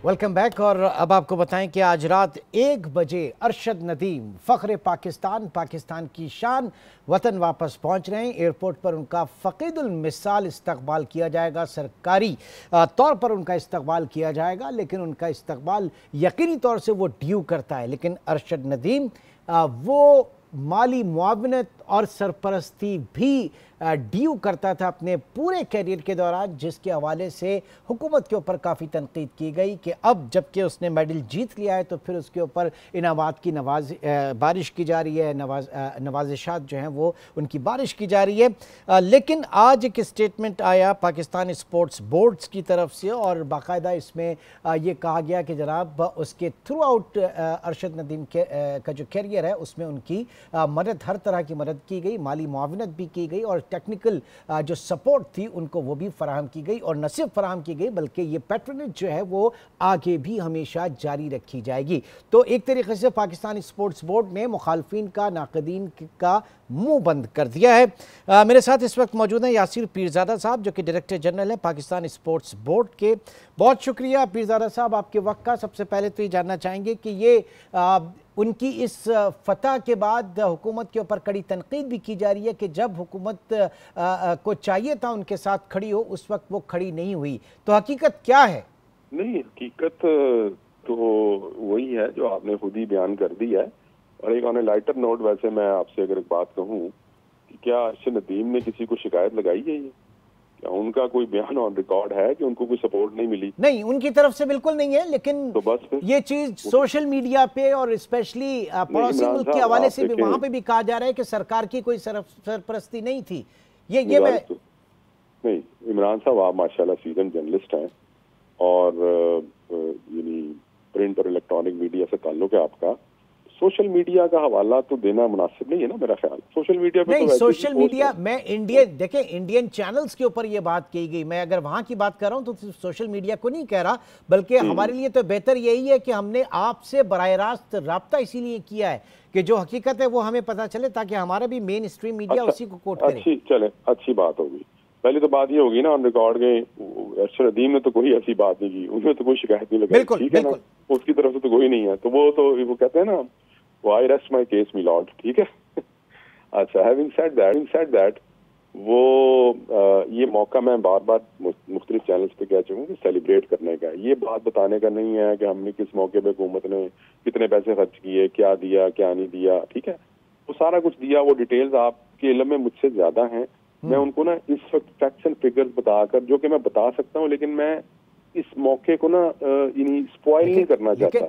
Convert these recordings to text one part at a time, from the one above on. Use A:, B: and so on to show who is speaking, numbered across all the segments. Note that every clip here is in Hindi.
A: Welcome back. और अब आपको बताएं कि आज रात 1 बजे अरशद नदीम फ़ख्र पाकिस्तान की शान वतन वापस पहुंच रहे हैं। एयरपोर्ट पर उनका फ़कीदुल मिसाल इस्तकबाल किया जाएगा, सरकारी तौर पर उनका इस्तकबाल किया जाएगा, लेकिन उनका इस्तकबाल यकीनी तौर से वो ड्यू करता है। लेकिन अरशद नदीम वो माली मुआवनत और सरपरस्ती भी ड्यू करता था अपने पूरे कैरियर के दौरान, जिसके हवाले से हुकूमत के ऊपर काफ़ी तनकीद की गई कि अब जबकि उसने मेडल जीत लिया है तो फिर उसके ऊपर इनामात की बारिश की जा रही है, नवाजिशात जो हैं वो उनकी बारिश की जा रही है। लेकिन आज एक स्टेटमेंट आया पाकिस्तान स्पोर्ट्स बोर्ड्स की तरफ से और बाकायदा इसमें ये कहा गया कि जनाब उसके थ्रू आउट अरशद नदीम का जो कैरियर है उसमें उनकी मदद, हर तरह की मदद की गई, माली मुआवनत भी की गई और टेक्निकल जो सपोर्ट थी उनको वो भी फराहम की गई। और न सिर्फ फराहम की गई बल्कि ये पैट्रनेज जो है वो आगे भी हमेशा जारी रखी जाएगी। तो एक तरीके से पाकिस्तान स्पोर्ट्स बोर्ड ने मुखालफिन का, नाकदीन का मुंह बंद कर दिया है। मेरे साथ इस वक्त मौजूद हैं यासिर पीरजादा साहब जो कि डायरेक्टर जनरल हैं पाकिस्तान स्पोर्ट्स बोर्ड के। बहुत शुक्रिया पीरजादा साहब आपके वक्त का। सबसे पहले तो ये जानना चाहेंगे कि ये उनकी इस फतह के बाद हुकूमत के ऊपर कड़ी तनकीद भी की जा रही है कि जब हुकूमत को चाहिए था उनके साथ खड़ी हो उस वक्त वो खड़ी नहीं हुई, तो हकीकत क्या है?
B: नहीं, हकीकत तो वही है जो आपने खुद ही बयान कर दी है। और एक ऑन ए लाइटर नोट, वैसे मैं आपसे अगर एक बात कहूँ कि क्या अरशद नदीम ने किसी को शिकायत लगाई है? ये क्या उनका कोई बयान ऑन रिकॉर्ड है कि उनको कोई सपोर्ट नहीं मिली?
A: नहीं, उनकी तरफ से बिल्कुल नहीं है, लेकिन
B: तो बस
A: ये चीज सोशल मीडिया पे और स्पेशली पड़ोसी मुल्क के हवाले से भी वहां पे भी कहा जा रहा है कि सरकार की कोई सरपरस्ती नहीं थी। ये मैं
B: नहीं, इमरान साहब आप माशाल्लाह सीजन जर्नलिस्ट हैं और यानी प्रिंट और इलेक्ट्रॉनिक मीडिया से ताल्लुक है आपका। सोशल मीडिया का हवाला तो देना मुनासिब नहीं है ना, मेरा ख्याल। सोशल मीडिया पे
A: नहीं,
B: तो
A: सोशल मीडिया मैं इंडियन चैनल्स के ऊपर ये बात की गई। मैं अगर वहां की बात कर रहा हूं तो सिर्फ सोशल मीडिया को नहीं कह रहा, बल्कि हमारे लिए तो बेहतर यही है कि हमने आपसे बराह रास्त राब्ता इसीलिए किया है कि जो हकीकत है वो हमें पता चले, ताकि हमारा भी मेन स्ट्रीम मीडिया उसी को कोट करे।
B: अच्छी बात होगी। पहले तो बात ये होगी ना ऑन रिकॉर्ड के, अरशद नदीम ने तो कोई ऐसी बात नहीं की, उन्हें तो कोई शिकायत नहीं लगाई, ठीक है ना, उसकी तरफ से तो कोई नहीं है। तो वो कहते हैं ना, वो आई rest my case me Lord, ठीक है। अच्छा, हैविंग सेड दैट वो ये मौका मैं बार बार मुख्तलिफ चैनल्स पे कह चुका हूँ कि सेलिब्रेट करने का, ये बात बताने का नहीं है कि हमने किस मौके पे हुकूमत ने कितने पैसे खर्च किए, क्या दिया क्या नहीं दिया, ठीक है। वो सारा कुछ दिया, वो डिटेल्स आपके इल्म में मुझसे ज्यादा हैं। मैं उनको ना इस वक्त फैक्ट्स एंड फिगर्स बताकर, जो कि मैं बता सकता हूँ, लेकिन मैं इस मौके को ना स्पॉइल नहीं करना चाहता।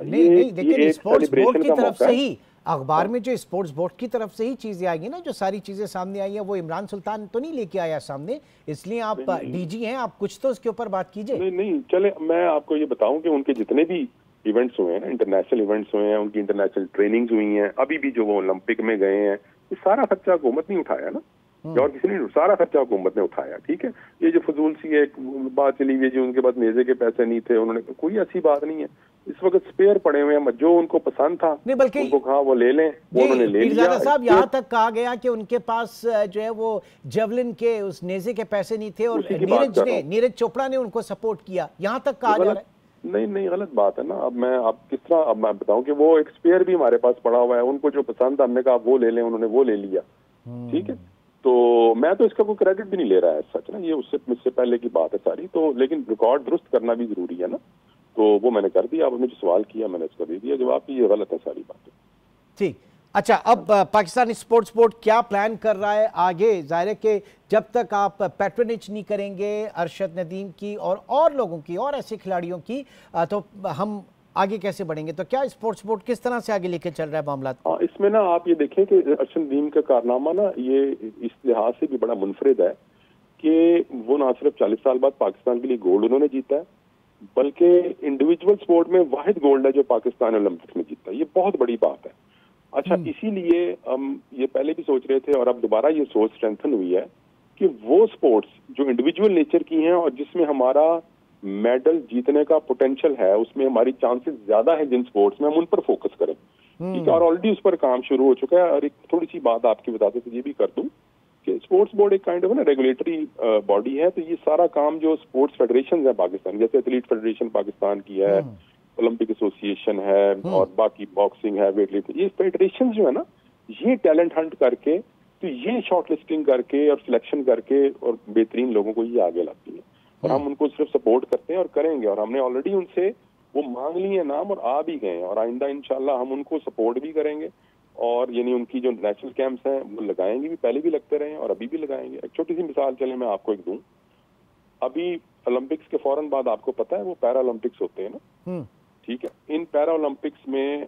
A: ये स्पोर्ट्स बोर्ड की तरफ से ही अखबार में जो स्पोर्ट्स बोर्ड की तरफ से ही चीजें आएंगी ना, जो सारी चीजें सामने आई है वो इमरान सुल्तान तो नहीं लेके आया सामने, इसलिए आप डीजी हैं, आप कुछ तो उसके ऊपर बात कीजिए।
B: नहीं, चले मैं आपको ये बताऊं कि उनके जितने भी इवेंट्स हुए हैं ना, इंटरनेशनल इवेंट्स हुए हैं, उनकी इंटरनेशनल ट्रेनिंग्स हुई हैं, अभी भी जो वो ओलंपिक में गए हैं, ये सारा खर्चा हुकूमत नहीं उठाया ना, और किसी ने, सारा खर्चा हुकूमत ने उठाया, ठीक है। ये जो फजूल सी एक बात चली हुई है जो उनके पास नेज़े के पैसे नहीं थे, उन्होंने, कोई ऐसी बात नहीं है। इस वक्त स्पेयर पड़े हुए हैं, जो उनको पसंद था नहीं, बल्कि उनको कहा वो ले लें, वो उन्होंने ले लिया।
A: साहब, यहाँ तक कहा गया कि उनके पास जो है वो जेवलिन के उस नेज़े के पैसे नहीं थे और नीरज चोपड़ा ने उनको सपोर्ट किया, यहाँ तक कहा जा रहा है।
B: नहीं, गलत बात है ना। अब मैं बताऊं कि वो एक स्पेयर भी हमारे पास पड़ा हुआ है, उनको जो पसंद था हमने कहा वो ले लें, उन्होंने वो ले लिया, ठीक है। तो मैं तो इसका कोई क्रेडिट भी नहीं ले रहा है सच ना, ये मुझसे पहले की बात है सारी। तो लेकिन रिकॉर्ड दुरुस्त करना भी जरूरी है ना, तो वो मैंने कर दिया। आपने जो सवाल किया मैंने इसका दे दिया जवाब कि ये गलत है सारी बातें।
A: ठीक, अच्छा, अब पाकिस्तान स्पोर्ट्स बोर्ड क्या प्लान कर रहा है आगे? जाहिर है कि जब तक आप पैट्रनेज नहीं करेंगे अरशद नदीम की और लोगों की और ऐसे खिलाड़ियों की, तो हम आगे कैसे बढ़ेंगे? तो क्या स्पोर्ट्स बोर्ड किस तरह से आगे लेके चल रहा है मामला?
B: हाँ, इसमें ना आप ये देखें कि अरशद नदीम का कारनामा ना ये इस लिहाज से भी बड़ा मुनफरिद है कि वो ना सिर्फ 40 साल बाद पाकिस्तान के लिए गोल्ड उन्होंने जीता है, बल्कि इंडिविजुअल स्पोर्ट में वाहिद गोल्ड है जो पाकिस्तान ओलंपिक्स में जीता है। ये बहुत बड़ी बात है। अच्छा, इसीलिए हम ये पहले भी सोच रहे थे और अब दोबारा ये सोच स्ट्रेंथन हुई है कि वो स्पोर्ट्स जो इंडिविजुअल नेचर की हैं और जिसमें हमारा मेडल जीतने का पोटेंशियल है, उसमें हमारी चांसेस ज्यादा है, जिन स्पोर्ट्स में हम उन पर फोकस करें, ठीक है। और ऑलरेडी उस पर काम शुरू हो चुका है। और एक थोड़ी सी बात आपकी बताते तो ये भी कर दूं कि कि स्पोर्ट्स बोर्ड एक काइंड ऑफ ना रेगुलेटरी बॉडी है, तो ये सारा काम जो स्पोर्ट्स फेडरेशन है पाकिस्तान, जैसे एथलीट फेडरेशन पाकिस्तान की है, ओलंपिक एसोसिएशन है और बाकी बॉक्सिंग है, वेट लिफ्टिंग, ये फेडरेशन जो है ना, ये टैलेंट हंट करके, तो ये शॉर्ट लिस्टिंग करके और सिलेक्शन करके और बेहतरीन लोगों को ये आगे लाती है और हम उनको सिर्फ सपोर्ट करते हैं और करेंगे। और हमने ऑलरेडी उनसे वो मांग लिए नाम और आ भी गए हैं और आइंदा इंशाल्लाह हम उनको सपोर्ट भी करेंगे और यानी उनकी जो नेशनल कैंप्स हैं वो लगाएंगे भी, पहले भी लगते रहे हैं और अभी भी लगाएंगे। एक छोटी सी मिसाल चले मैं आपको एक दूं, अभी ओलंपिक्स के फौरन बाद आपको पता है वो पैरा ओलंपिक्स होते हैं ना, ठीक है, इन पैरा ओलंपिक्स में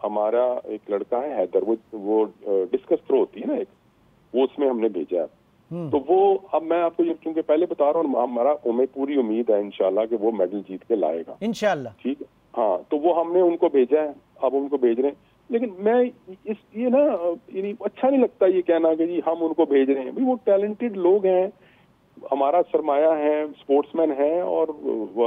B: हमारा एक लड़का है हैदर, वो डिस्कस थ्रो होती है ना एक, वो उसमें हमने भेजा है। तो वो अब मैं आपको ये क्योंकि पहले बता रहा हूँ, हमारा हमें पूरी उम्मीद है इंशाल्लाह कि वो मेडल जीत के लाएगा इंशाल्लाह, ठीक है। हाँ, तो वो हमने उनको भेजा है, अब उनको भेज रहे हैं। लेकिन मैं ये ना यानी अच्छा नहीं लगता ये कहना कि जी हम उनको भेज रहे हैं, भाई वो टैलेंटेड लोग हैं, हमारा सरमाया है, स्पोर्ट्समैन है और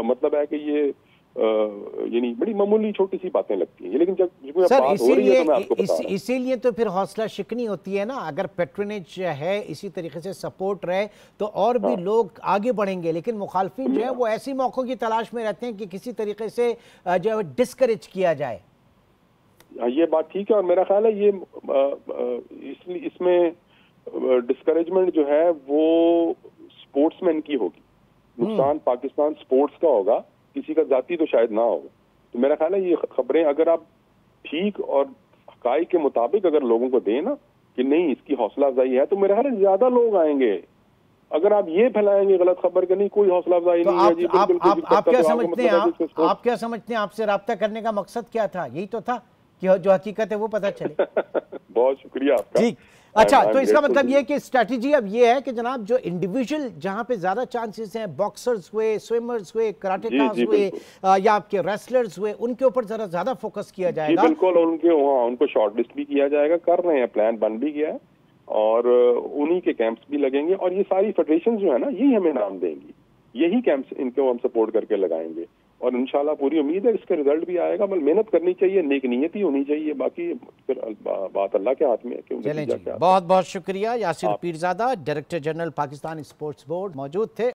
B: मतलब है कि ये यानी बड़ी मामूली छोटी सी बातें लगती हैं, लेकिन जब
A: सर
B: बात हो रही है तो मैं आपको बता रहा हूं।
A: इसीलिए तो फिर हौसला शिकनी होती है ना, अगर पैट्रोनेज है इसी तरीके से सपोर्ट रहे तो और भी लोग आगे बढ़ेंगे, लेकिन मुखालफिन जो है वो ऐसी मौकों की तलाश में रहते हैं कि किसी तरीके से जो है डिस्करेज किया जाए।
B: ये बात ठीक है और मेरा ख्याल है ये इसमें डिस्करेजमेंट जो है वो स्पोर्ट्समैन की होगी, नुकसान पाकिस्तान स्पोर्ट्स का होगा, किसी का जाती तो शायद ना हो। तो मेरा ख्याल है ये खबरें अगर आप ठीक और हकाइक के मुताबिक अगर लोगों को दें ना कि नहीं इसकी हौसला अफजाई है, तो मेरा ख्याल है ज्यादा लोग आएंगे। अगर आप ये फैलाएंगे गलत खबर का नहीं कोई हौसला अफजाई नहीं है जी,
A: आप क्या समझते हैं, आप क्या समझते हैं आपसे रब्ता करने का मकसद क्या था? यही तो था कि जो हकीकत है वो पता चले।
B: बहुत शुक्रिया आपका।
A: ठीक, अच्छा, तो इसका मतलब ये कि स्ट्रैटेजी अब ये है कि जनाब जो इंडिविजुअल जहां पे ज्यादा चांसेस हैं, बॉक्सर्स हुए, स्विमर्स हुए, कराटेकास हुए या आपके रेसलर्स हुए, उनके ऊपर जरा ज्यादा फोकस किया जाएगा।
B: बिल्कुल, उनको शॉर्टलिस्ट भी किया जाएगा, कर रहे हैं, प्लान बन भी गया है और उन्हीं के कैंप्स भी लगेंगे और ये सारी फेडरेशन जो है ना यही हमें नाम देंगी, यही कैंप्स इनको हम सपोर्ट करके लगाएंगे और इंशाल्लाह पूरी उम्मीद है इसका रिजल्ट भी आएगा। बस मेहनत करनी चाहिए, नेक नीयत ही होनी चाहिए, बाकी फिर बात अल्लाह के हाथ में है।
A: बहुत बहुत शुक्रिया। Yasir Pirzada, director general Pakistan sports board मौजूद थे।